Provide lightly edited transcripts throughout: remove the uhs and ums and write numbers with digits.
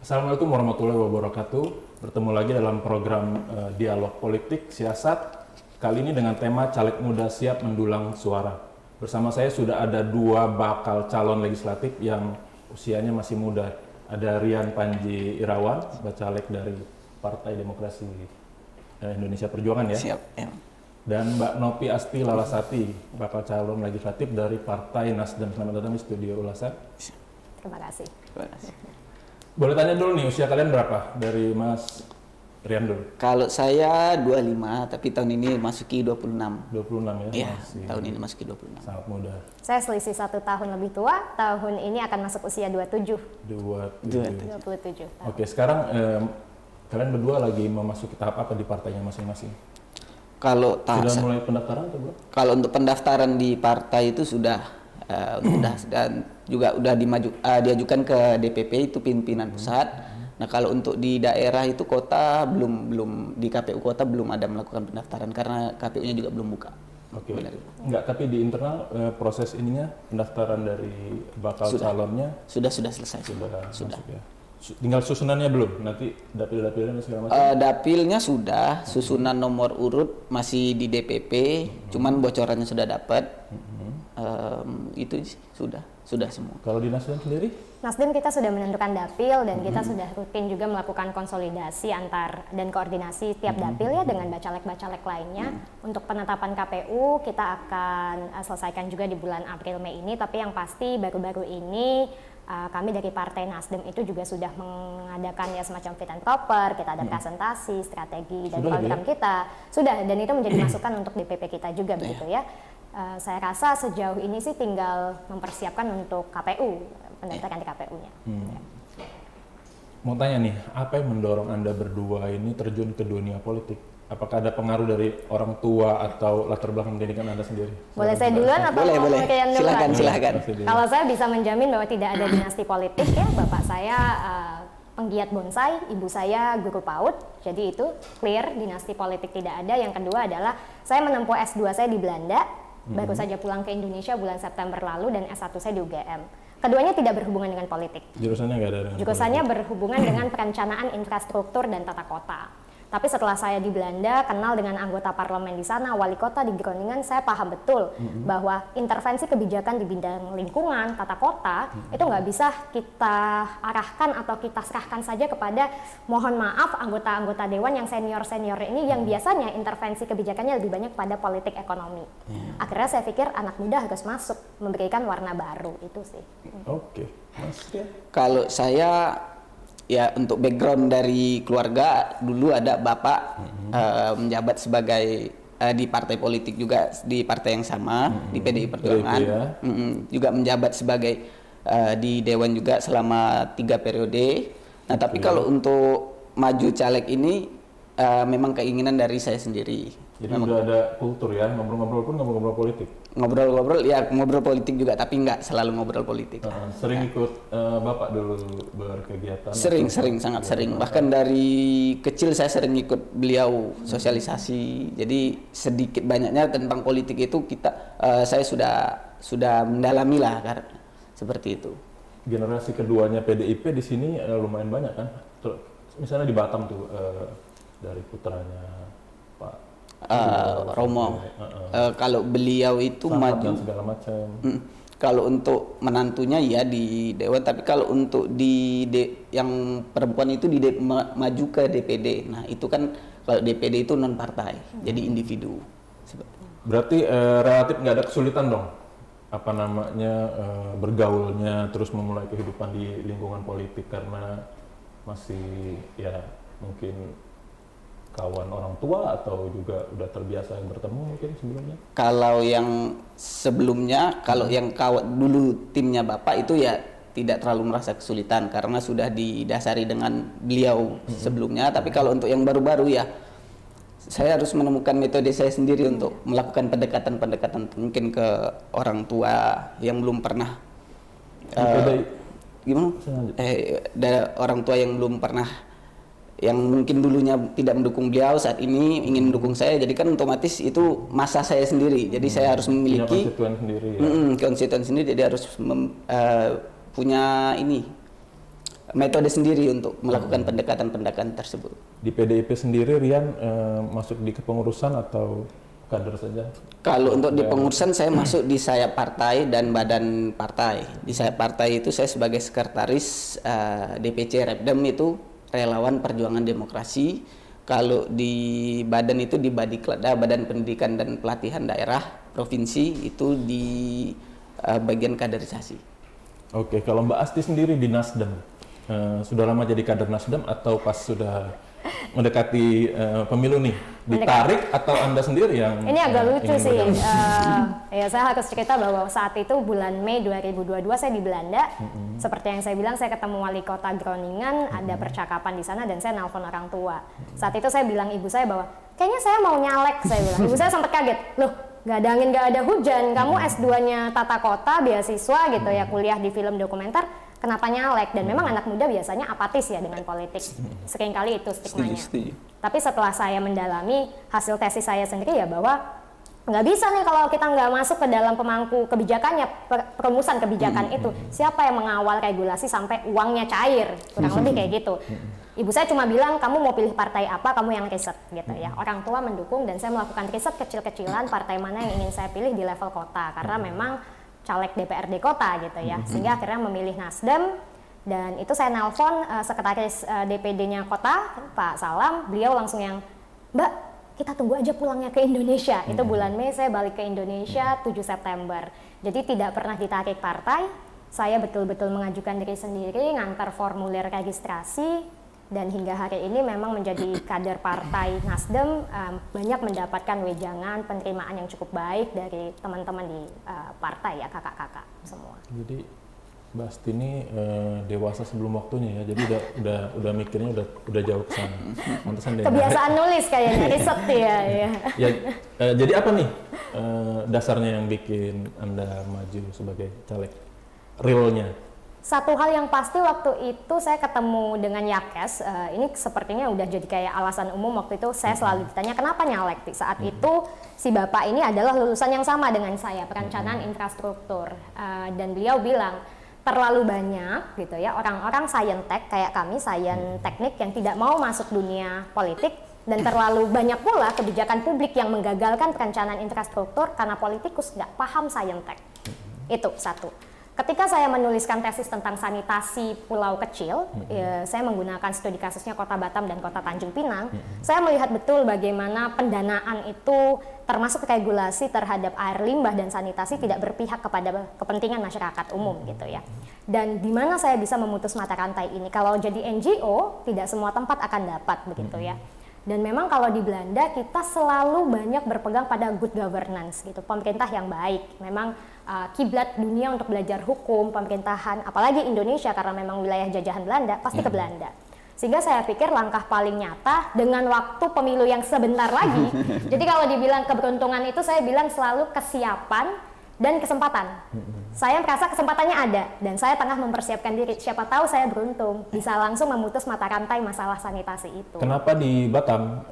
Assalamualaikum warahmatullahi wabarakatuh. Bertemu lagi dalam program Dialog Politik Siasat. Kali ini dengan tema Caleg Muda Siap Mendulang Suara. Bersama saya sudah ada dua bakal calon legislatif yang usianya masih muda. Ada Rian Panji Irawan, Bacalek dari Partai Demokrasi Indonesia Perjuangan ya. Siap. Ya. Dan Mbak Nopi Asti Lalasati, bakal calon legislatif dari Partai Nasdem. Selamat datang di studio ulasan. Terima kasih. Terima kasih. Boleh tanya dulu nih, usia kalian berapa? Dari Mas Rian dulu. Kalau saya 25, tapi tahun ini masuki 26. 26 ya? Iya, Masih tahun ini masuki 26. sangat muda. Saya selisih 1 tahun lebih tua, tahun ini akan masuk usia 27. 27 tahun. Oke, sekarang kalian berdua lagi memasuki tahap apa di partainya masing-masing? Kalau Sudah mulai pendaftaran atau belum? Kalau untuk pendaftaran di partai itu sudah dan juga udah diajukan ke DPP itu pimpinan pusat. Nah, kalau untuk di daerah itu kota belum di KPU kota belum ada melakukan pendaftaran karena KPU-nya juga belum buka. Oke. Enggak, tapi di internal proses ininya pendaftaran dari bakal calonnya Sudah selesai. sudah. Sudah. Masuk ya. Tinggal susunannya belum? Nanti dapil-dapilnya segala macam. Dapilnya sudah, susunan nomor urut masih di DPP, cuman bocorannya sudah dapat. Itu sudah semua. Kalau di Nasdem sendiri? Nasdem kita sudah menentukan dapil dan kita sudah rutin juga melakukan konsolidasi dan koordinasi tiap dapil ya dengan bacalek-bacalek lainnya. Untuk penetapan KPU kita akan selesaikan juga di bulan April Mei ini, tapi yang pasti baru-baru ini kami dari Partai Nasdem itu juga sudah mengadakan ya semacam fit and proper, kita ada presentasi, strategi dan program kita. Sudah, dan itu menjadi masukan untuk DPP kita juga begitu ya. Saya rasa sejauh ini sih tinggal mempersiapkan untuk KPU, pendaftaran di KPU-nya. Ya. Mau tanya nih, apa yang mendorong Anda berdua ini terjun ke dunia politik? Apakah ada pengaruh dari orang tua atau latar belakang pendidikan Anda sendiri? Boleh saya duluan atau Boleh. Rian duluan? Silakan. Kalau saya bisa menjamin bahwa tidak ada dinasti politik ya, bapak saya penggiat bonsai, ibu saya guru PAUD, jadi itu clear dinasti politik tidak ada. Yang kedua adalah saya menempuh S2 saya di Belanda, baru saja pulang ke Indonesia bulan September lalu dan S1 saya di UGM. Keduanya tidak berhubungan dengan politik. Jurusannya nggak ada dengan Jurusannya politik. berhubungan dengan perencanaan infrastruktur dan tata kota. Tapi setelah saya di Belanda, kenal dengan anggota parlemen di sana, wali kota di Groningen, saya paham betul bahwa intervensi kebijakan di bidang lingkungan, tata kota, itu nggak bisa kita arahkan atau kita serahkan saja kepada, mohon maaf, anggota-anggota dewan yang senior-senior ini yang biasanya intervensi kebijakannya lebih banyak pada politik ekonomi. Akhirnya saya pikir anak muda harus masuk, memberikan warna baru, itu sih. Oke. Mas Rian? Kalau saya ya untuk background dari keluarga dulu ada bapak menjabat sebagai di partai politik juga di partai yang sama di PDI Perjuangan, juga menjabat sebagai di dewan juga selama 3 periode. Nah tapi kalau untuk maju caleg ini memang keinginan dari saya sendiri. Jadi memang udah ada kultur ya, ngobrol-ngobrol pun ngobrol-ngobrol politik. ngobrol politik juga tapi nggak selalu ngobrol politik. Sering ikut Bapak dulu berkegiatan? Sangat sering. Bahkan dari kecil saya sering ikut beliau sosialisasi. Jadi sedikit banyaknya tentang politik itu saya sudah mendalami lah karena seperti itu. Generasi keduanya PDIP di sini lumayan banyak kan? Misalnya di Batam tuh dari putranya Pak Romo. Kalau beliau itu Samad maju dan segala macam. kalau untuk menantunya ya di dewan, tapi kalau untuk yang perempuan itu maju ke DPD. Nah itu kan kalau DPD itu non partai, jadi individu. Berarti relatif nggak ada kesulitan dong, apa namanya bergaulnya terus memulai kehidupan di lingkungan politik karena masih ya mungkin kawan orang tua atau juga udah terbiasa bertemu mungkin sebelumnya? Kalau yang sebelumnya, kalau yang dulu timnya Bapak itu ya tidak terlalu merasa kesulitan karena sudah didasari dengan beliau sebelumnya. Tapi kalau untuk yang baru-baru ya saya harus menemukan metode saya sendiri untuk melakukan pendekatan-pendekatan mungkin ke orang tua yang belum pernah orang tua yang belum pernah, yang mungkin dulunya tidak mendukung beliau, saat ini ingin mendukung saya. Jadi kan otomatis itu masa saya sendiri. Jadi saya harus memiliki konstituen sendiri ya? Konstituen sendiri, jadi harus punya metode sendiri untuk melakukan pendekatan-pendekatan tersebut. Di PDIP sendiri Rian masuk di kepengurusan atau kader saja? Kalau untuk di pengurusan saya masuk di sayap partai dan badan partai. Di sayap partai itu saya sebagai sekretaris DPC Repdem itu relawan perjuangan demokrasi. Kalau di badan itu di Badiklada, Badan Pendidikan dan Pelatihan Daerah Provinsi, itu di bagian kaderisasi. Oke, kalau Mbak Asti sendiri di Nasdem, sudah lama jadi kader Nasdem atau pas sudah mendekati pemilu nih ditarik atau Anda sendiri yang ini agak lucu ingin sih. bergabung? Ya saya harus cerita bahwa saat itu bulan Mei 2022 saya di Belanda. Seperti yang saya bilang, saya ketemu wali kota Groningen, ada percakapan di sana dan saya nelpon orang tua. Saat itu saya bilang ibu saya bahwa kayaknya saya mau nyalek, saya bilang. Ibu saya sempat kaget, loh nggak ada angin nggak ada hujan, kamu S2-nya tata kota beasiswa gitu ya, kuliah di film dokumenter, kenapa nyalek? Dan memang anak muda biasanya apatis ya dengan politik, seringkali itu stigmanya. Setuju. Tapi setelah saya mendalami hasil tesis saya sendiri ya bahwa nggak bisa nih kalau kita nggak masuk ke dalam pemangku kebijakannya, perumusan kebijakan itu, siapa yang mengawal regulasi sampai uangnya cair, kurang lebih kayak gitu. Ibu saya cuma bilang, kamu mau pilih partai apa, kamu yang riset gitu ya. Orang tua mendukung dan saya melakukan riset kecil-kecilan partai mana yang ingin saya pilih di level kota, karena memang caleg DPRD kota gitu ya. Sehingga akhirnya memilih Nasdem, dan itu saya nelpon sekretaris DPD-nya kota, Pak Salam, beliau langsung yang, Mbak, kita tunggu aja pulangnya ke Indonesia. Itu bulan Mei saya balik ke Indonesia 7 September. Jadi tidak pernah ditarik partai, saya betul-betul mengajukan diri sendiri, ngantar formulir registrasi, dan hingga hari ini memang menjadi kader partai Nasdem, banyak mendapatkan wejangan penerimaan yang cukup baik dari teman-teman di partai ya, kakak-kakak semua. Jadi Mbak Asti ini dewasa sebelum waktunya ya, jadi udah mikirnya udah jauh ke sana. Mantesan deh. Kebiasaan nulis kayaknya, riset ya. Ya, jadi apa nih dasarnya yang bikin Anda maju sebagai caleg? Realnya? Satu hal yang pasti waktu itu saya ketemu dengan Yakes, ini sepertinya udah jadi kayak alasan umum waktu itu saya selalu ditanya kenapa nyalek. Saat itu si bapak ini adalah lulusan yang sama dengan saya, perencanaan infrastruktur, dan beliau bilang terlalu banyak gitu ya orang-orang saintek kayak kami, sains teknik yang tidak mau masuk dunia politik, dan terlalu banyak pula kebijakan publik yang menggagalkan perencanaan infrastruktur karena politikus nggak paham saintek. Itu satu. Ketika saya menuliskan tesis tentang sanitasi pulau kecil, saya menggunakan studi kasusnya Kota Batam dan Kota Tanjung Pinang. Saya melihat betul bagaimana pendanaan itu termasuk regulasi terhadap air limbah dan sanitasi tidak berpihak kepada kepentingan masyarakat umum gitu ya. Dan di mana saya bisa memutus mata rantai ini? Kalau jadi NGO, tidak semua tempat akan dapat begitu ya. Dan memang kalau di Belanda kita selalu banyak berpegang pada good governance gitu, pemerintah yang baik. Memang kiblat dunia untuk belajar hukum, pemerintahan, apalagi Indonesia karena memang wilayah jajahan Belanda, pasti ke Belanda. Sehingga saya pikir langkah paling nyata dengan waktu pemilu yang sebentar lagi. Jadi kalau dibilang keberuntungan itu saya bilang selalu kesiapan dan kesempatan. Saya merasa kesempatannya ada dan saya tengah mempersiapkan diri. Siapa tahu saya beruntung bisa langsung memutus mata rantai masalah sanitasi itu. Kenapa di Batam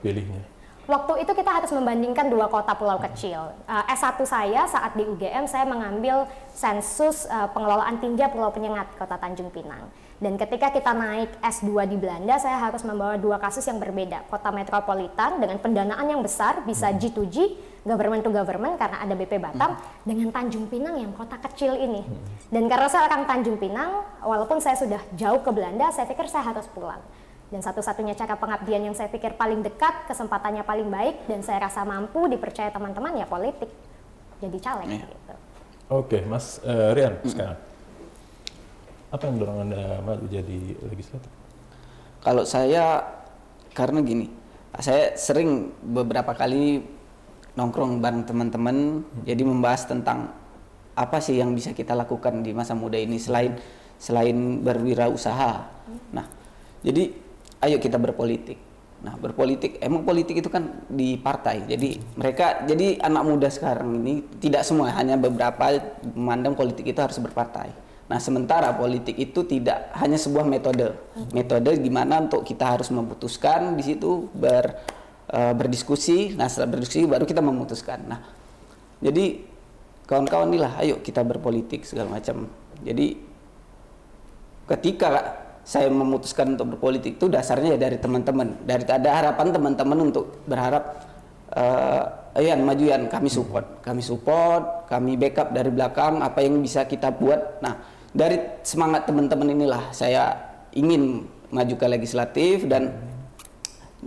pilihnya? Waktu itu kita harus membandingkan dua kota pulau kecil. S1 saya saat di UGM saya mengambil sensus pengelolaan tinja Pulau Penyengat Kota Tanjung Pinang. Dan ketika kita naik S2 di Belanda, saya harus membawa dua kasus yang berbeda. Kota metropolitan dengan pendanaan yang besar, bisa G2G, government to government karena ada BP Batam, dengan Tanjung Pinang yang kota kecil ini. Dan karena saya orang Tanjung Pinang, walaupun saya sudah jauh ke Belanda, saya pikir saya harus pulang. Dan satu-satunya cara pengabdian yang saya pikir paling dekat, kesempatannya paling baik, dan saya rasa mampu dipercaya teman-teman ya politik, jadi caleg gitu. Oke, Mas Rian sekarang. Apa yang mendorong Anda maju jadi legislatif? Kalau saya, karena gini, saya sering beberapa kali nongkrong bareng teman-teman, jadi membahas tentang apa sih yang bisa kita lakukan di masa muda ini selain berwirausaha. Nah, jadi ayo kita berpolitik. Nah, berpolitik, emang politik itu kan di partai. Jadi anak muda sekarang ini tidak semua, hanya beberapa memandang politik itu harus berpartai. Nah, sementara politik itu tidak hanya sebuah metode gimana untuk kita harus memutuskan di situ berdiskusi. Nah, setelah berdiskusi baru kita memutuskan. Nah, jadi kawan-kawan inilah, ayo kita berpolitik segala macam. Jadi ketika saya memutuskan untuk berpolitik itu dasarnya ya dari teman-teman, dari ada harapan teman-teman untuk berharap Yan maju Yan, kami support, kami backup dari belakang apa yang bisa kita buat. Nah, dari semangat teman-teman inilah saya ingin maju ke legislatif dan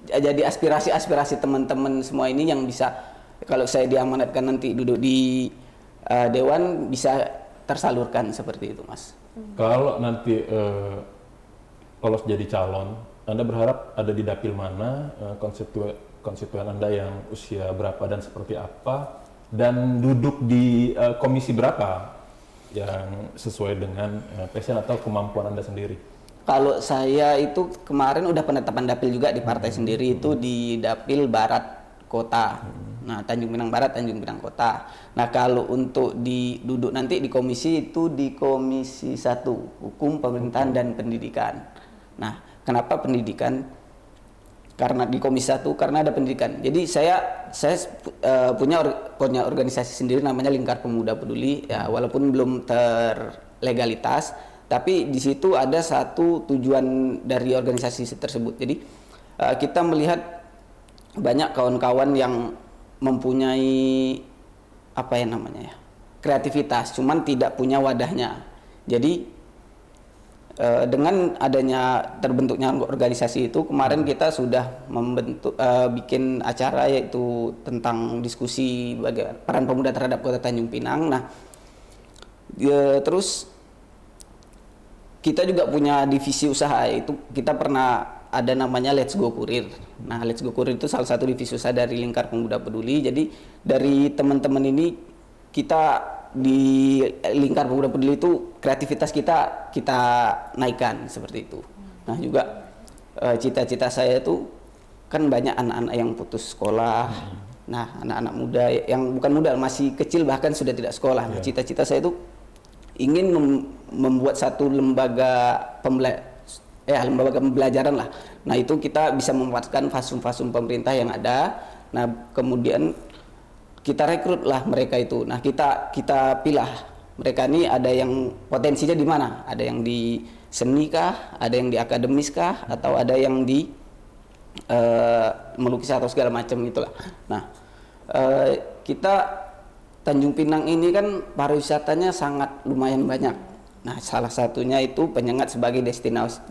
jadi aspirasi teman-teman semua ini yang bisa kalau saya diamanatkan nanti duduk di dewan bisa tersalurkan seperti itu, Mas. Kalau nanti lolos jadi calon, Anda berharap ada di dapil mana, konstituen Anda yang usia berapa dan seperti apa, dan duduk di komisi berapa yang sesuai dengan passion atau kemampuan Anda sendiri? Kalau saya itu kemarin udah penetapan dapil juga di partai sendiri itu di dapil Barat Kota. Nah, Tanjung Pinang Barat, Tanjung Pinang Kota. Nah, kalau untuk duduk nanti di komisi itu di Komisi 1, Hukum, Pemerintahan dan Pendidikan. Nah, kenapa pendidikan? Karena di Komisi 1 karena ada pendidikan. Jadi saya punya organisasi sendiri namanya Lingkar Pemuda Peduli ya, walaupun belum terlegalitas, tapi di situ ada satu tujuan dari organisasi tersebut. Jadi kita melihat banyak kawan-kawan yang mempunyai apa ya namanya ya, kreativitas, cuman tidak punya wadahnya. Jadi dengan adanya terbentuknya organisasi itu kemarin kita sudah membentuk bikin acara yaitu tentang diskusi peran pemuda terhadap Kota Tanjung Pinang. Nah, terus kita juga punya divisi usaha, itu kita pernah ada namanya Let's Go Kurir. Nah, Let's Go Kurir itu salah satu divisi usaha dari Lingkar Pemuda Peduli. Jadi dari teman-teman ini kita di Lingkar Pemuda Peduli itu kreativitas kita naikkan seperti itu. Nah, juga cita-cita saya itu kan banyak anak-anak yang putus sekolah. Nah, anak-anak muda yang bukan muda, masih kecil bahkan sudah tidak sekolah. Nah, cita-cita saya itu ingin membuat satu lembaga pembelajaran lah. Nah, itu kita bisa memanfaatkan fasum-fasum pemerintah yang ada. Nah, kemudian kita rekrut lah mereka itu. Nah, kita pilah mereka ini ada yang potensinya di mana? Ada yang di seni kah? Ada yang di akademis kah? Atau ada yang di melukis atau segala macam itulah. Nah, kita Tanjung Pinang ini kan pariwisatanya sangat lumayan banyak. Nah, salah satunya itu Penyengat sebagai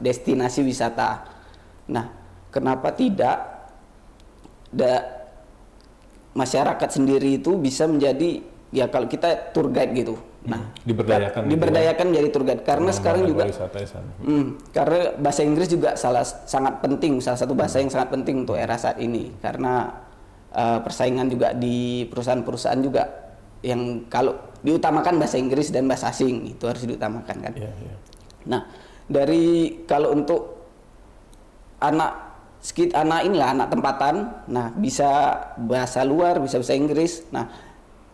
destinasi wisata. Nah, kenapa tidak masyarakat sendiri itu bisa menjadi ya kalau kita tour guide gitu. Nah, diberdayakan jadi tour guide karena sekarang juga karena bahasa Inggris juga sangat penting, salah satu bahasa yang sangat penting untuk era saat ini karena persaingan juga di perusahaan-perusahaan juga yang kalau diutamakan bahasa Inggris dan bahasa asing itu harus diutamakan kan. Nah, dari kalau untuk anak tempatan, nah bisa bahasa luar, bisa bahasa Inggris. Nah,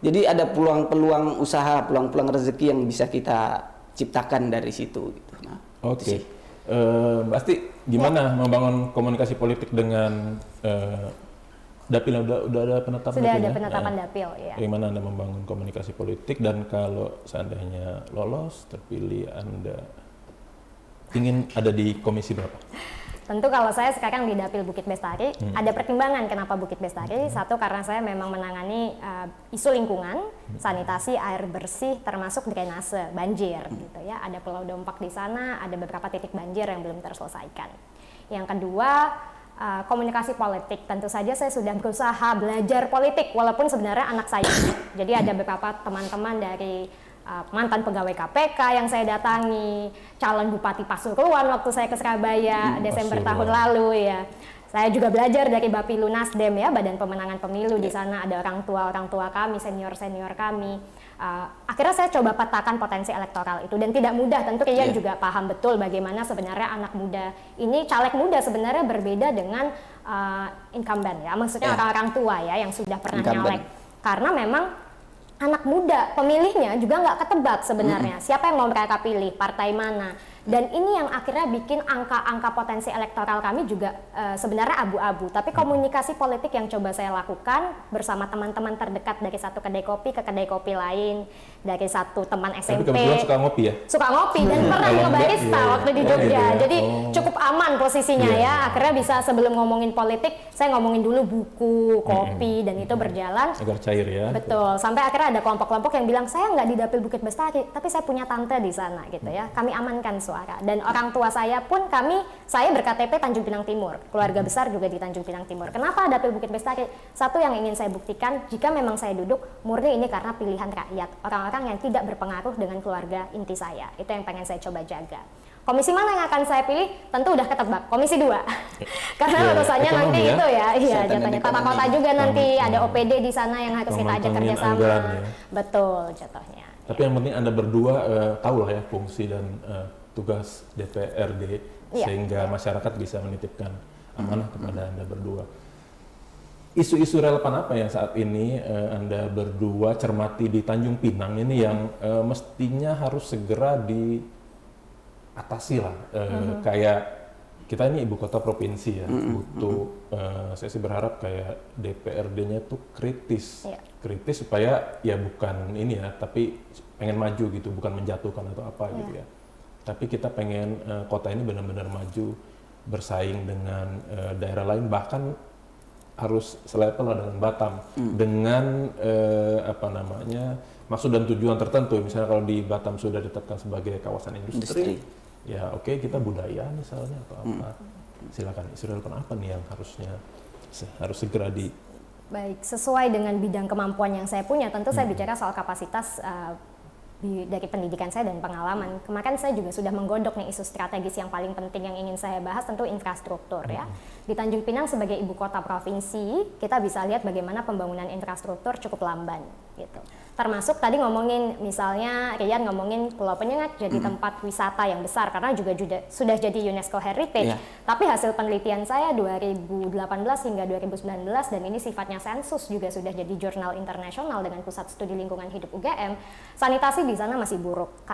jadi ada peluang-peluang usaha, peluang-peluang rezeki yang bisa kita ciptakan dari situ gitu. Nah, Oke. Mbak Asti, gimana membangun komunikasi politik dengan dapil? Udah ada penetapan sudah dapil, ada penetapan dapil ya. Bagaimana Anda membangun komunikasi politik dan kalau seandainya lolos terpilih Anda ingin ada di komisi berapa? Tentu kalau saya sekarang di Dapil Bukit Bestari, ada pertimbangan kenapa Bukit Bestari. Satu, karena saya memang menangani isu lingkungan, sanitasi, air bersih, termasuk drainase, banjir gitu ya. Ada Pulau Dompak di sana, ada beberapa titik banjir yang belum terselesaikan. Yang kedua, komunikasi politik. Tentu saja saya sudah berusaha belajar politik, walaupun sebenarnya anak saya. Jadi ada beberapa teman-teman dari mantan pegawai KPK yang saya datangi, calon Bupati Pasuruan waktu saya ke Surabaya Desember tahun lalu ya. Saya juga belajar dari Bapilu Nasdem ya, Badan Pemenangan Pemilu di sana ada orang tua kami, senior kami. Akhirnya saya coba petakan potensi elektoral itu dan tidak mudah. Tentu Rian juga paham betul bagaimana sebenarnya anak muda ini, caleg muda sebenarnya berbeda dengan incumbent ya, maksudnya orang-orang tua ya yang sudah pernah nyalek. Karena memang anak muda pemilihnya juga nggak ketebak sebenarnya siapa yang mau mereka pilih, partai mana. Dan ini yang akhirnya bikin angka-angka potensi elektoral kami juga sebenarnya abu-abu. Tapi komunikasi politik yang coba saya lakukan bersama teman-teman terdekat dari satu kedai kopi ke kedai kopi lain, dari satu teman SMP. Tapi kebetulan suka ngopi ya? Suka ngopi dan pernah ngebarista waktu di Jogja. gitu ya. Jadi cukup aman posisinya Iya. ya. Akhirnya bisa sebelum ngomongin politik, saya ngomongin dulu buku, kopi, dan itu berjalan. Agar cair ya. Betul, sampai akhirnya ada kelompok-kelompok yang bilang saya nggak di Dapil Bukit Bestari, tapi saya punya tante di sana gitu ya. Kami amankan suara. Dan orang tua saya pun saya berKTP Tanjung Pinang Timur, keluarga besar juga di Tanjung Pinang Timur. Kenapa Dapil Bukit Bestari? Satu yang ingin saya buktikan, jika memang saya duduk murni ini karena pilihan rakyat, orang-orang yang tidak berpengaruh dengan keluarga inti saya. Itu yang pengen saya coba jaga. Komisi mana yang akan saya pilih? Tentu udah ketebak, Komisi 2. Karena urusannya nanti ya? itu ya, iya Kesehatan jatuhnya dan tata kota ekonomi. juga nanti ada OPD di sana yang harus kita ajak Memantengin kerjasama. anggaran ya. Betul, jatuhnya. Tapi yang penting Anda berdua tahu lah ya fungsi dan tugas DPRD Iya. sehingga masyarakat bisa menitipkan amanah kepada Anda berdua. Isu-isu relevan apa yang saat ini Anda berdua cermati di Tanjung Pinang ini yang mestinya harus segera diatasi lah. Kayak kita ini ibu kota provinsi ya, butuh saya sih berharap kayak DPRD-nya tuh kritis. Iya. Kritis supaya ya bukan ini ya, tapi pengen maju gitu, bukan menjatuhkan atau apa gitu ya. Tapi kita pengen kota ini benar-benar maju, bersaing dengan daerah lain, bahkan harus selevel lah dengan Batam, dengan maksud dan tujuan tertentu. Misalnya kalau di Batam sudah ditetapkan sebagai kawasan industri. Ya oke, kita budaya misalnya atau apa. Silakan, isu relevan apa nih yang harus segera di... Baik, sesuai dengan bidang kemampuan yang saya punya, tentu saya bicara soal kapasitas dari pendidikan saya dan pengalaman. Kemarin saya juga sudah menggodok nih isu strategis yang paling penting yang ingin saya bahas, tentu infrastruktur ya. Di Tanjung Pinang sebagai ibu kota provinsi, kita bisa lihat bagaimana pembangunan infrastruktur cukup lamban gitu. Termasuk tadi ngomongin misalnya Rian ngomongin Pulau Penyengat jadi tempat wisata yang besar karena juga sudah jadi UNESCO Heritage. Tapi hasil penelitian saya 2018 hingga 2019 dan ini sifatnya sensus juga sudah jadi jurnal internasional dengan Pusat Studi Lingkungan Hidup UGM, sanitasi di sana masih buruk.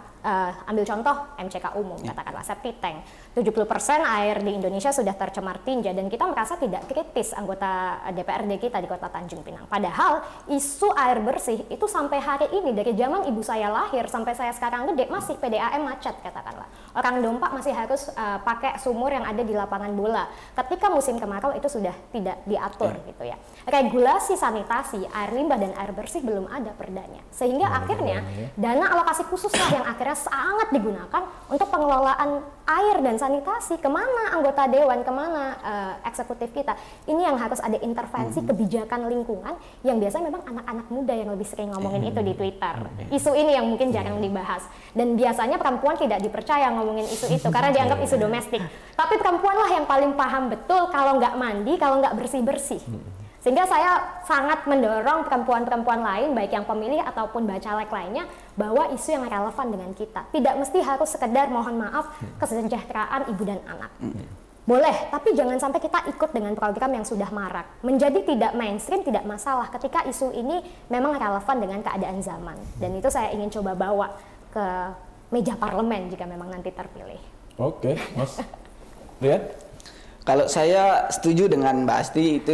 Ambil contoh MCK umum, katakanlah septic tank. 70% air di Indonesia sudah tercemar tinja dan kita merasa tidak kritis anggota DPRD kita di Kota Tanjung Pinang. Padahal isu air bersih itu sampai hari ini dari zaman ibu saya lahir sampai saya sekarang gede masih PDAM macet katakanlah. Orang Dompak masih harus pakai sumur yang ada di lapangan bola. Ketika musim kemarau itu sudah tidak diatur gitu ya. Regulasi sanitasi, air limbah dan air bersih belum ada perdanya. Sehingga akhirnya dana alokasi khusus lah yang akhirnya sangat digunakan untuk pengelolaan air dan sanitasi. Kemana anggota dewan, kemana eksekutif kita. Ini yang harus ada intervensi kebijakan lingkungan yang biasanya memang anak-anak muda yang lebih sering ngomongin itu di Twitter. Isu ini yang mungkin jarang dibahas. Dan biasanya perempuan tidak dipercaya ngomongin isu itu karena dianggap isu domestik. Tapi perempuan lah yang paling paham betul kalau nggak mandi, kalau nggak bersih-bersih. Sehingga saya sangat mendorong perempuan-perempuan lain, baik yang pemilih ataupun bacalek lainnya, bahwa isu yang relevan dengan kita. Tidak mesti harus sekedar mohon maaf kesejahteraan ibu dan anak. Boleh, tapi jangan sampai kita ikut dengan program yang sudah marak. Menjadi tidak mainstream tidak masalah ketika isu ini memang relevan dengan keadaan zaman. Dan itu saya ingin coba bawa ke meja parlemen jika memang nanti terpilih. Oke, Mas Rian? Kalau saya setuju dengan Mbak Asti, itu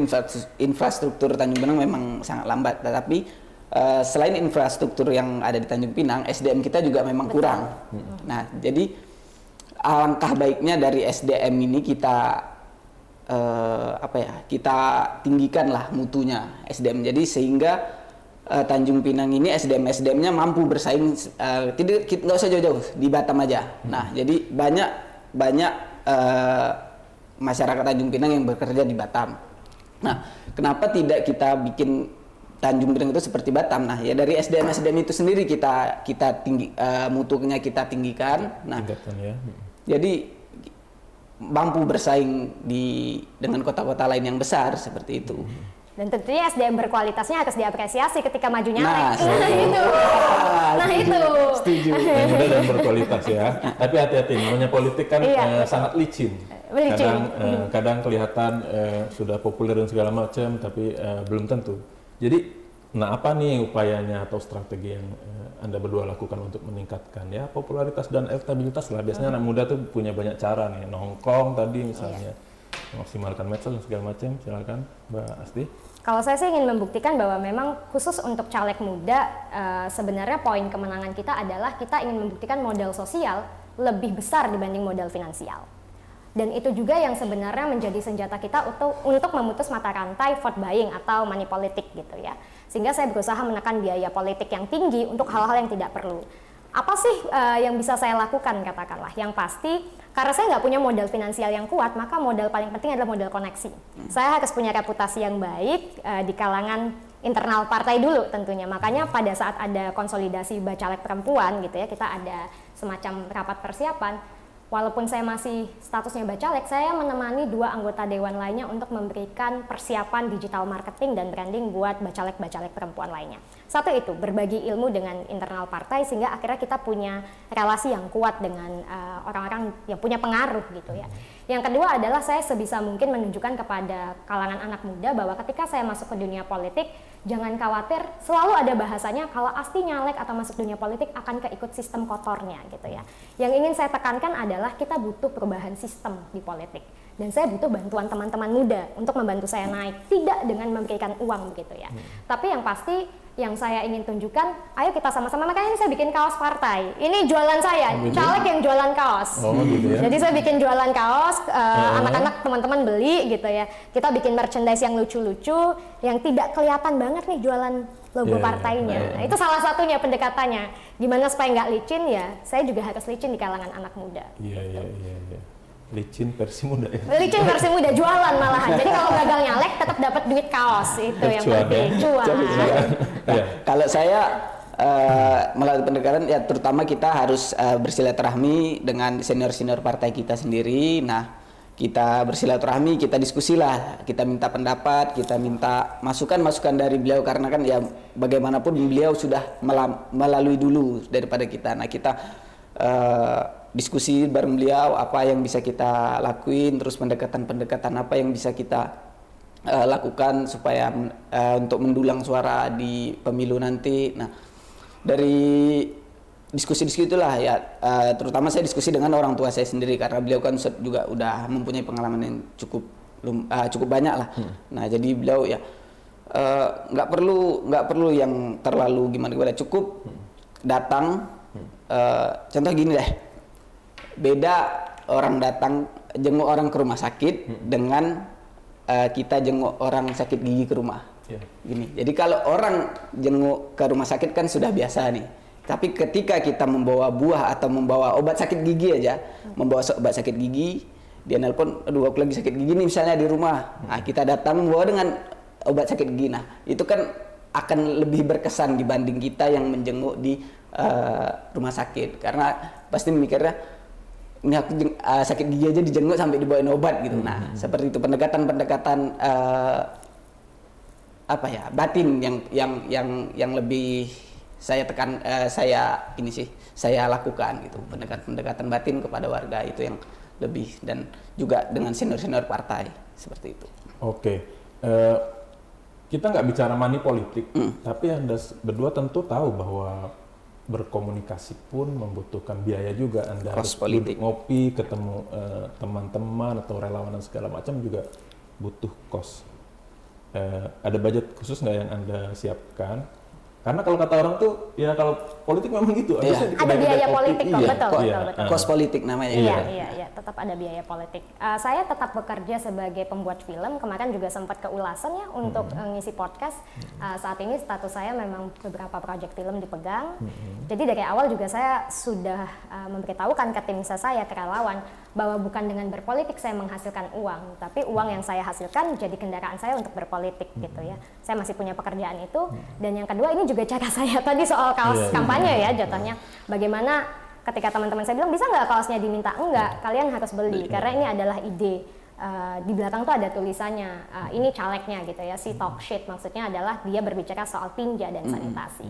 infrastruktur Tanjung Pinang memang sangat lambat. Tetapi selain infrastruktur yang ada di Tanjung Pinang, SDM kita juga memang kurang. Nah, jadi alangkah baiknya dari SDM ini kita kita tinggikan lah mutunya SDM. Jadi sehingga Tanjung Pinang ini SDM-nya mampu bersaing, nggak usah jauh-jauh di Batam aja. Nah, jadi banyak masyarakat Tanjung Pinang yang bekerja di Batam. Nah, kenapa tidak kita bikin Tanjung Pinang itu seperti Batam? Nah, ya dari SDM itu sendiri kita tinggi, mutunya kita tinggikan. Nah, ya. Jadi mampu bersaing dengan kota-kota lain yang besar seperti itu. Dan tentunya SDM berkualitasnya harus diapresiasi ketika maju nyalek. Nah, itu. Setuju. Yang muda dan berkualitas ya. Tapi hati-hati, namanya politik kan sangat licin. Kadang kelihatan sudah populer dan segala macam, tapi belum tentu. Jadi Nah, apa nih upayanya atau strategi yang Anda berdua lakukan untuk meningkatkan ya popularitas dan elektabilitas lah. Biasanya anak muda tuh punya banyak cara nih, nongkrong tadi misalnya, memaksimalkan medsos dan segala macam. Silakan Mbak Asti. Kalau saya sih ingin membuktikan bahwa memang khusus untuk caleg muda, sebenarnya poin kemenangan kita adalah kita ingin membuktikan modal sosial lebih besar dibanding modal finansial. Dan itu juga yang sebenarnya menjadi senjata kita untuk memutus mata rantai vote buying atau money politik gitu ya. Sehingga saya berusaha menekan biaya politik yang tinggi untuk hal-hal yang tidak perlu. Apa sih yang bisa saya lakukan katakanlah? Yang pasti, karena saya nggak punya modal finansial yang kuat, maka modal paling penting adalah modal koneksi. Saya harus punya reputasi yang baik di kalangan internal partai dulu tentunya. Makanya pada saat ada konsolidasi bacalek perempuan gitu ya, kita ada semacam rapat persiapan. Walaupun saya masih statusnya bacalek, saya menemani 2 anggota dewan lainnya untuk memberikan persiapan digital marketing dan branding buat bacalek-bacalek perempuan lainnya. Satu itu, berbagi ilmu dengan internal partai sehingga akhirnya kita punya relasi yang kuat dengan orang-orang yang punya pengaruh gitu ya. Yang kedua adalah saya sebisa mungkin menunjukkan kepada kalangan anak muda bahwa ketika saya masuk ke dunia politik, jangan khawatir, selalu ada bahasanya kalau Asti nyalek atau masuk dunia politik akan keikut sistem kotornya gitu ya. Yang ingin saya tekankan adalah kita butuh perubahan sistem di politik. Dan saya butuh bantuan teman-teman muda untuk membantu saya naik, tidak dengan memberikan uang begitu ya. Tapi yang pasti yang saya ingin tunjukkan, ayo kita sama-sama, makanya ini saya bikin kaos partai. Ini jualan saya, caleg yang jualan kaos. Oh, gitu ya. Jadi saya bikin jualan kaos, anak-anak teman-teman beli gitu ya. Kita bikin merchandise yang lucu-lucu, yang tidak kelihatan banget nih jualan logo partainya. Nah, itu salah satunya pendekatannya. Gimana supaya nggak licin ya, saya juga harus licin di kalangan anak muda. Iya. Licin versi muda ya. Licin versi muda, jualan malahan. Jadi kalau gagal nyalek tetap dapat duit kaos, itu yang penting. Cuan. Kalau saya melalui pendekatan ya terutama kita harus bersilaturahmi dengan senior-senior partai kita sendiri. Nah, kita bersilaturahmi, kita diskusilah, kita minta pendapat, kita minta masukan-masukan dari beliau karena kan ya bagaimanapun beliau sudah melalui dulu daripada kita. Nah, kita diskusi bareng beliau apa yang bisa kita lakuin, terus pendekatan-pendekatan apa yang bisa kita lakukan supaya untuk mendulang suara di pemilu nanti. Nah, dari diskusi-diskusi itulah ya, terutama saya diskusi dengan orang tua saya sendiri karena beliau kan juga udah mempunyai pengalaman yang cukup banyak lah. Nah, jadi beliau ya nggak perlu yang terlalu gimana, cukup datang. Contoh gini deh, beda orang datang jenguk orang ke rumah sakit dengan kita jenguk orang sakit gigi ke rumah. Gini. Jadi kalau orang jenguk ke rumah sakit kan sudah biasa nih. Tapi ketika kita membawa buah atau membawa obat sakit gigi aja, membawa obat sakit gigi, dia nelpon, aduh aku lagi sakit gigi nih misalnya di rumah. Nah, kita datang membawa dengan obat sakit gigi. Nah, itu kan akan lebih berkesan dibanding kita yang menjenguk di rumah sakit. Karena pasti mikirnya ini aku sakit gigi aja dijenguk sampai dibawain obat gitu. Nah, seperti itu pendekatan-pendekatan batin yang lebih saya saya lakukan gitu. Pendekatan batin kepada warga itu yang lebih, dan juga dengan senior-senior partai seperti itu. Oke. Kita nggak bicara money politik, tapi Anda berdua tentu tahu bahwa berkomunikasi pun membutuhkan biaya juga. Anda harus duduk ngopi, ketemu teman-teman atau relawan dan segala macam juga butuh kos. Ada budget khusus nggak yang Anda siapkan? Karena kalau kata orang tuh, ya kalau politik memang gitu. Ada biaya politik kok, betul. Kos politik namanya. Iya, tetap ada biaya politik. Saya tetap bekerja sebagai pembuat film. Kemarin juga sempat ke Ulasan ya untuk ngisi podcast. Saat ini status saya memang beberapa proyek film dipegang. Jadi dari awal juga saya sudah memberitahukan ke tim saya, ke relawan, bahwa bukan dengan berpolitik saya menghasilkan uang, tapi uang yang saya hasilkan jadi kendaraan saya untuk berpolitik gitu ya. Saya masih punya pekerjaan itu. Dan yang kedua, ini juga cara saya tadi soal kaos kampanye ya jatuhnya. Bagaimana ketika teman-teman saya bilang bisa nggak kaosnya diminta? Enggak, kalian harus beli karena ini adalah ide di belakang tuh ada tulisannya, ini calegnya gitu ya, si talk shit, maksudnya adalah dia berbicara soal tinja dan sanitasi.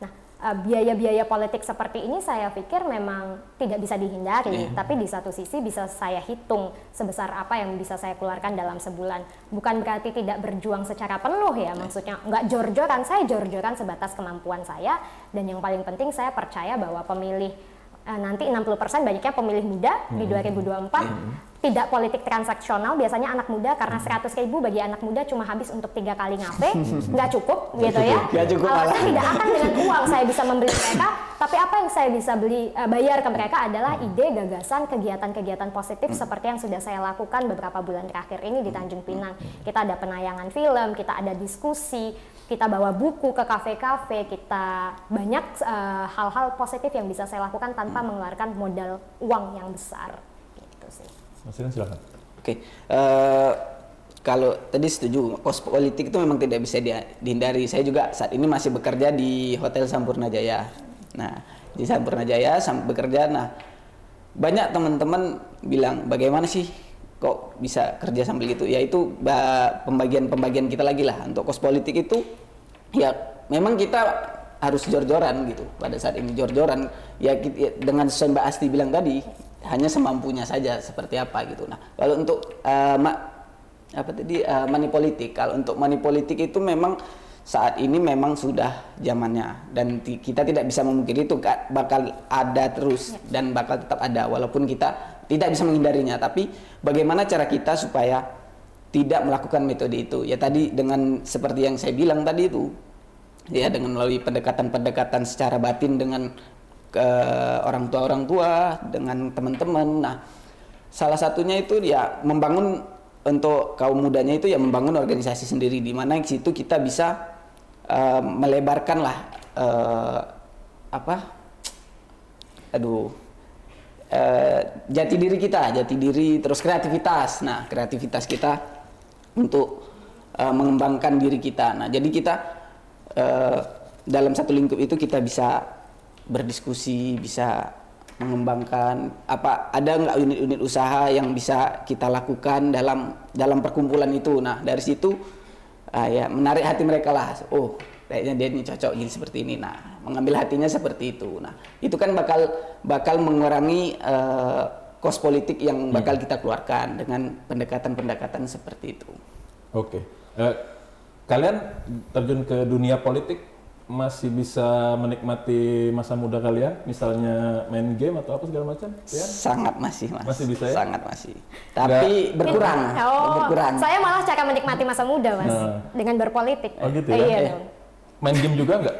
Nah, biaya-biaya politik seperti ini saya pikir memang tidak bisa dihindari, tapi di satu sisi bisa saya hitung sebesar apa yang bisa saya keluarkan dalam sebulan. Bukan berarti tidak berjuang secara penuh ya, maksudnya nggak jor-joran, saya jor-joran sebatas kemampuan saya, dan yang paling penting saya percaya bahwa pemilih nanti 60% banyaknya pemilih muda di 2024, tidak politik transaksional, biasanya anak muda karena 100.000 bagi anak muda cuma habis untuk 3 kali ngape, nggak cukup gitu ya. Nggak cukup Saya tidak akan dengan uang saya bisa membeli mereka, tapi apa yang saya bisa bayar ke mereka adalah ide, gagasan, kegiatan-kegiatan positif seperti yang sudah saya lakukan beberapa bulan terakhir ini di Tanjung Pinang. Kita ada penayangan film, kita ada diskusi, kita bawa buku ke kafe-kafe, kita banyak hal-hal positif yang bisa saya lakukan tanpa mengeluarkan modal uang yang besar. Gitu sih. Mas Irin silakan. Oke, kalau tadi setuju, kos politik itu memang tidak bisa dihindari. Saya juga saat ini masih bekerja di Hotel Sampurna Jaya. Nah, di Sampurna Jaya bekerja. Nah, banyak teman-teman bilang, bagaimana sih kok bisa kerja sambil gitu? Ya itu pembagian kita lagi lah. Untuk kos politik itu, ya memang kita harus jor-joran gitu. Pada saat ini jor-joran, ya dengan Mbak Asti bilang tadi, hanya semampunya saja seperti apa gitu. Nah, kalau untuk money politik, kalau untuk money politik itu memang saat ini memang sudah zamannya, dan kita tidak bisa memungkiri itu bakal ada terus dan bakal tetap ada walaupun kita tidak bisa menghindarinya. Tapi bagaimana cara kita supaya tidak melakukan metode itu? Ya tadi dengan seperti yang saya bilang tadi itu, ya dengan melalui pendekatan-pendekatan secara batin dengan ke orang tua dengan teman-teman. Nah, salah satunya itu ya membangun untuk kaum mudanya itu ya membangun organisasi sendiri, di mana di situ kita bisa melebarkan lah jati diri terus kreativitas. Nah, kreativitas kita untuk mengembangkan diri kita. Nah, jadi kita dalam satu lingkup itu kita bisa berdiskusi, bisa mengembangkan ada nggak unit-unit usaha yang bisa kita lakukan dalam perkumpulan itu. Nah, dari situ ya menarik hati mereka lah. Oh, kayaknya dia ini cocok gini seperti ini. Nah, mengambil hatinya seperti itu. Nah, itu kan bakal mengurangi kos politik yang bakal kita keluarkan dengan pendekatan-pendekatan seperti itu. Oke. Kalian terjun ke dunia politik masih bisa menikmati masa muda kalian, misalnya main game atau apa segala macam? Ya? Sangat masih, Mas. Masih bisa ya? Sangat masih. Tapi berkurang. Berkurang. Saya malah cara menikmati masa muda, Mas, dengan berpolitik. Oh gitu ya? Iya. Main game juga nggak?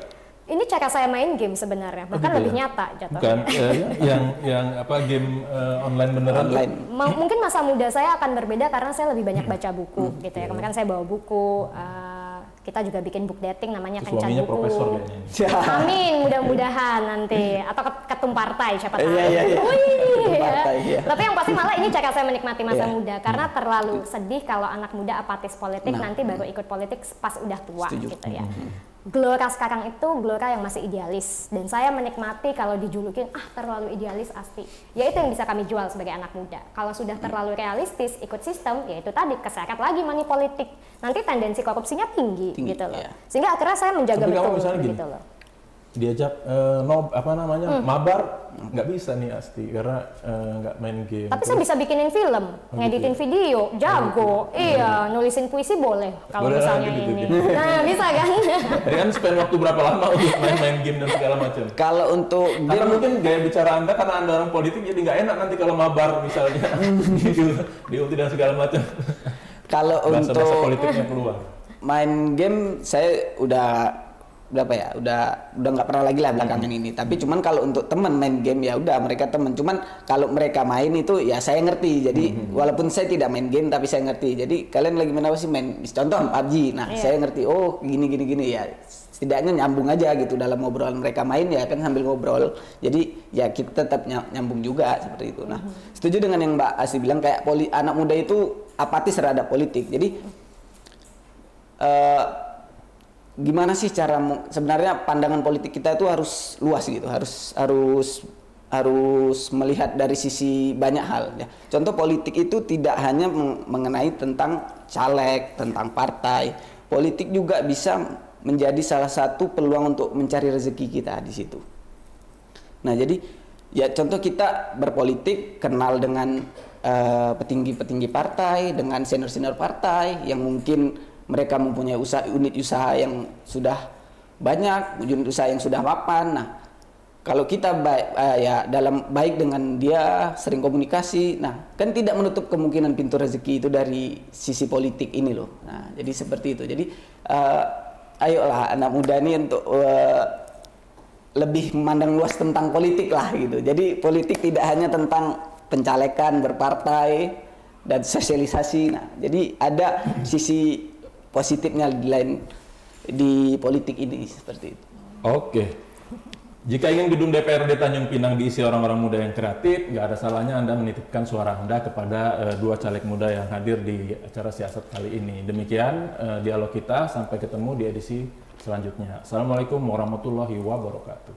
Ini cara saya main game sebenarnya, bahkan gitu lebih ya? nyata jatuhnya. Bukan, yang game online beneran? Online. Mungkin masa muda saya akan berbeda karena saya lebih banyak baca buku, gitu ya. Kemarin saya bawa buku. Kita juga bikin book dating namanya Kencan Suaminya Buku. profesor kayaknya. Amin, mudah-mudahan nanti atau ketum partai siapa tahu. Iya. Wih, Partai, ya. iya. Tapi yang pasti malah ini cara saya menikmati masa muda karena terlalu sedih kalau anak muda apatis politik nanti baru ikut politik pas udah tua. Setuju. Gitu ya. Gelora sekarang itu gelora yang masih idealis, dan saya menikmati kalau dijulukin terlalu idealis Asti. Ya itu yang bisa kami jual sebagai anak muda. Kalau sudah terlalu realistis ikut sistem, ya itu tadi keseret lagi money politik. Nanti tendensi korupsinya tinggi gitu loh. Iya. Sehingga akhirnya saya menjaga Tapi betul kamu misalnya gitu gini, loh. diajak mabar nggak bisa nih Asti karena nggak main game. Tapi saya bisa bikinin film, ngeditin video, jago, iya, nulisin puisi boleh kalau Boleh misalnya gitu, ini. gitu. Nah, bisa kan? Jadi kan spend waktu berapa lama untuk main game dan segala macam? Kalau untuk Karena mungkin gaya bicara Anda karena Anda orang politik jadi nggak enak nanti kalau mabar misalnya di ulti dan segala macam. Kalau Bahasa-bahasa untuk politiknya keluar. main game saya udah nggak pernah lagi lah belakangan ini. Tapi cuman kalau untuk teman main game ya udah mereka teman. Cuman kalau mereka main itu ya saya ngerti. Jadi walaupun saya tidak main game tapi saya ngerti. Jadi kalian lagi main apa sih, main contoh PUBG. Nah, saya ngerti. Oh, gini ya. Setidaknya nyambung aja gitu dalam obrolan mereka main ya kan sambil ngobrol. Jadi ya kita tetap nyambung juga seperti itu. Nah, setuju dengan yang Mbak Asi bilang kayak anak muda itu apatis terhadap politik. Jadi gimana sih cara sebenarnya pandangan politik kita itu harus luas gitu, harus harus melihat dari sisi banyak hal ya. Contoh politik itu tidak hanya mengenai tentang caleg, tentang partai. Politik juga bisa menjadi salah satu peluang untuk mencari rezeki kita di situ. Nah, jadi ya contoh kita berpolitik, kenal dengan petinggi-petinggi partai, dengan senior-senior partai yang mungkin mereka mempunyai unit usaha yang sudah banyak, unit usaha yang sudah mapan. Nah, kalau kita baik dengan dia, sering komunikasi, nah kan tidak menutup kemungkinan pintu rezeki itu dari sisi politik ini loh. Nah, jadi seperti itu. Jadi ayolah anak muda ini untuk lebih memandang luas tentang politik lah gitu. Jadi politik tidak hanya tentang pencalekan, berpartai, dan sosialisasi. Nah, jadi ada sisi positifnya di politik ini seperti itu. Oke. Jika ingin gedung DPRD Tanjung Pinang diisi orang-orang muda yang kreatif, nggak ada salahnya Anda menitipkan suara Anda kepada dua caleg muda yang hadir di acara siasat kali ini. Demikian dialog kita, sampai ketemu di edisi selanjutnya. Assalamualaikum warahmatullahi wabarakatuh.